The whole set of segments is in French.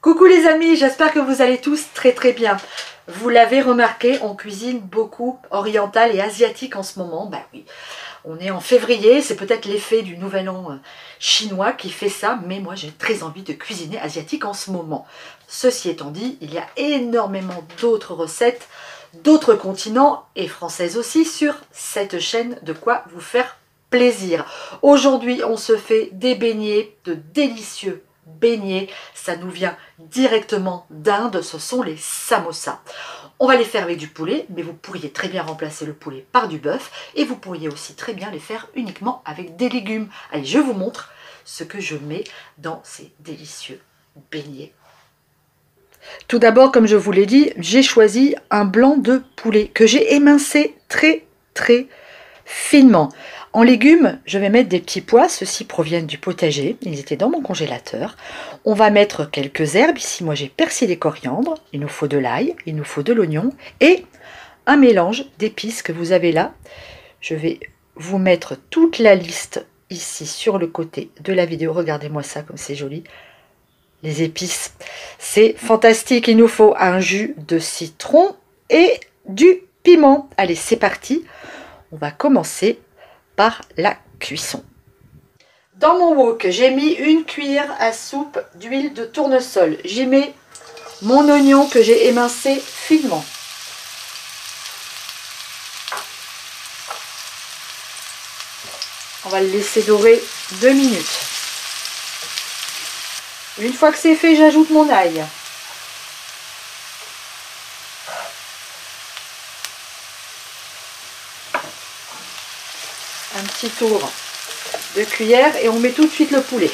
Coucou les amis, j'espère que vous allez tous très bien. Vous l'avez remarqué, on cuisine beaucoup oriental et asiatique en ce moment. Bah oui, on est en février, c'est peut-être l'effet du nouvel an chinois qui fait ça, mais moi j'ai très envie de cuisiner asiatique en ce moment. Ceci étant dit, il y a énormément d'autres recettes, d'autres continents et françaises aussi sur cette chaîne, de quoi vous faire plaisir. Aujourd'hui, on se fait des beignets, de délicieux beignets, ça nous vient directement d'Inde, ce sont les samosas. On va les faire avec du poulet, mais vous pourriez très bien remplacer le poulet par du bœuf et vous pourriez aussi très bien les faire uniquement avec des légumes. Allez, je vous montre ce que je mets dans ces délicieux beignets. Tout d'abord, comme je vous l'ai dit, j'ai choisi un blanc de poulet que j'ai émincé très finement. En légumes, je vais mettre des petits pois, ceux-ci proviennent du potager, ils étaient dans mon congélateur. On va mettre quelques herbes, ici moi j'ai persil et coriandre, il nous faut de l'ail, il nous faut de l'oignon et un mélange d'épices que vous avez là. Je vais vous mettre toute la liste ici sur le côté de la vidéo, regardez-moi ça comme c'est joli. Les épices, c'est fantastique, il nous faut un jus de citron et du piment. Allez, c'est parti, on va commencer par la cuisson. Dans mon wok, j'ai mis une cuillère à soupe d'huile de tournesol. J'y mets mon oignon que j'ai émincé finement. On va le laisser dorer 2 minutes. Une fois que c'est fait, j'ajoute mon ail. Un petit tour de cuillère et on met tout de suite le poulet.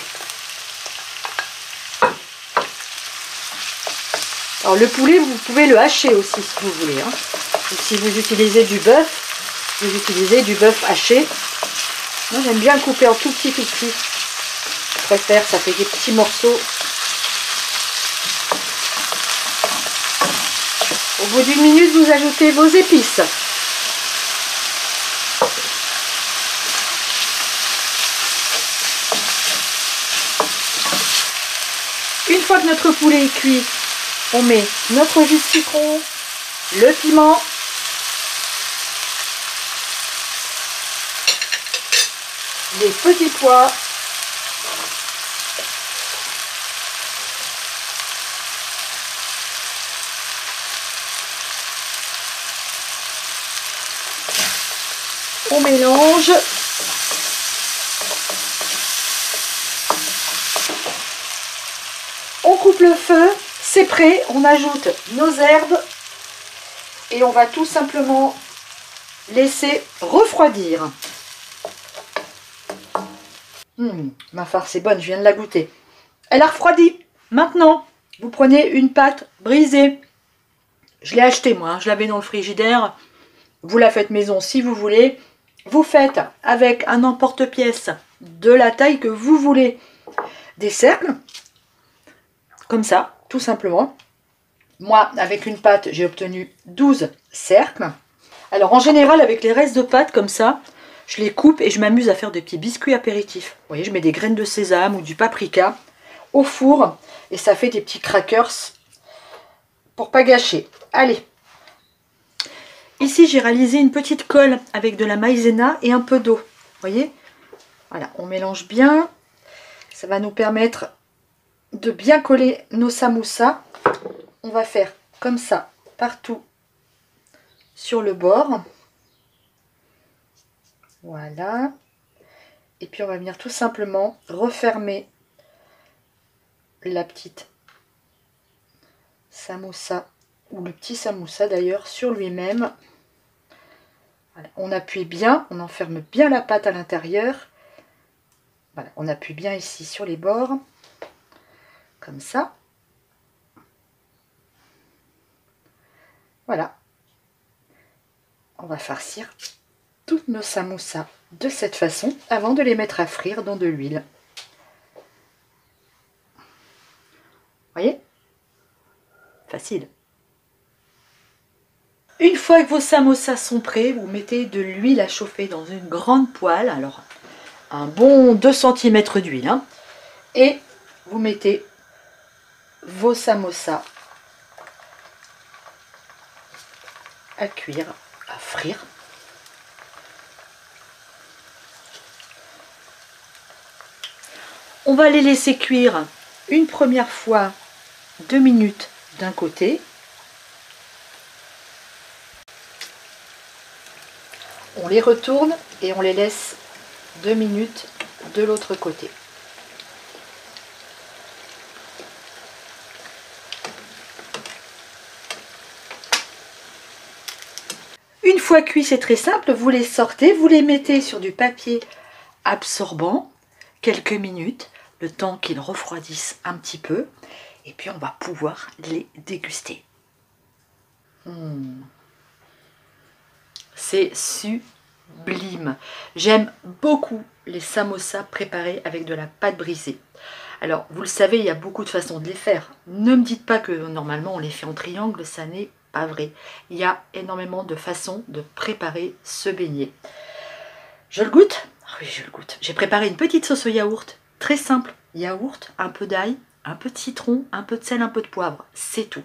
Alors le poulet, vous pouvez le hacher aussi si vous voulez. Hein. Ou si vous utilisez du bœuf, vous utilisez du bœuf haché. Moi j'aime bien couper en tout petit. Je préfère, ça fait des petits morceaux. Au bout d'une minute, vous ajoutez vos épices. Une fois que notre poulet est cuit, on met notre jus de citron, le piment, les petits pois, on mélange. On coupe le feu, c'est prêt, on ajoute nos herbes et on va tout simplement laisser refroidir. Ma farce est bonne, je viens de la goûter. Elle a refroidi. Maintenant, vous prenez une pâte brisée. Je l'ai achetée moi, hein, je l'avais dans le frigidaire. Vous la faites maison si vous voulez. Vous faites avec un emporte-pièce de la taille que vous voulez des cercles. Comme ça, tout simplement. Moi, avec une pâte, j'ai obtenu 12 cercles. Alors, en général, avec les restes de pâte, comme ça, je les coupe et je m'amuse à faire des petits biscuits apéritifs. Vous voyez, je mets des graines de sésame ou du paprika au four et ça fait des petits crackers pour pas gâcher. Allez. Ici, j'ai réalisé une petite colle avec de la maïzena et un peu d'eau. Vous voyez? Voilà, on mélange bien. Ça va nous permettre de bien coller nos samoussas. On va faire comme ça partout sur le bord. Voilà. Et puis on va venir tout simplement refermer la petite samoussa ou le petit samoussa d'ailleurs sur lui-même. Voilà. On appuie bien, on enferme bien la pâte à l'intérieur. Voilà, on appuie bien ici sur les bords. Comme ça. Voilà. On va farcir toutes nos samoussas de cette façon avant de les mettre à frire dans de l'huile. Voyez? Facile. Une fois que vos samosas sont prêts, vous mettez de l'huile à chauffer dans une grande poêle. Alors, un bon 2 cm d'huile. Hein, et vous mettez vos samosas à cuire, à frire. On va les laisser cuire une première fois 2 minutes d'un côté. On les retourne et on les laisse 2 minutes de l'autre côté. Une fois cuits, c'est très simple, vous les sortez, vous les mettez sur du papier absorbant quelques minutes, le temps qu'ils refroidissent un petit peu, et puis on va pouvoir les déguster. C'est sublime. J'aime beaucoup les samosas préparés avec de la pâte brisée. Alors, vous le savez, il y a beaucoup de façons de les faire. Ne me dites pas que normalement on les fait en triangle, ça n'est pas vrai. Il y a énormément de façons de préparer ce beignet. Je le goûte? Oui, je le goûte. J'ai préparé une petite sauce au yaourt, très simple. Yaourt, un peu d'ail, un peu de citron, un peu de sel, un peu de poivre. C'est tout.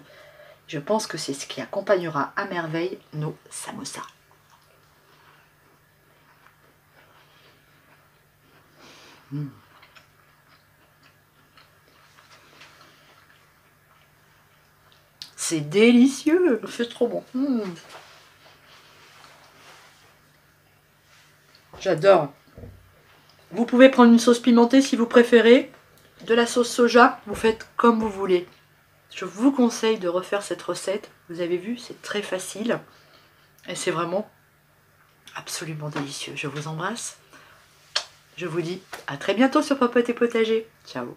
Je pense que c'est ce qui accompagnera à merveille nos samosas. C'est délicieux, c'est trop bon. J'adore. Vous pouvez prendre une sauce pimentée si vous préférez. De la sauce soja, vous faites comme vous voulez. Je vous conseille de refaire cette recette. Vous avez vu, c'est très facile. Et c'est vraiment absolument délicieux. Je vous embrasse. Je vous dis à très bientôt sur Papote et Potager. Ciao.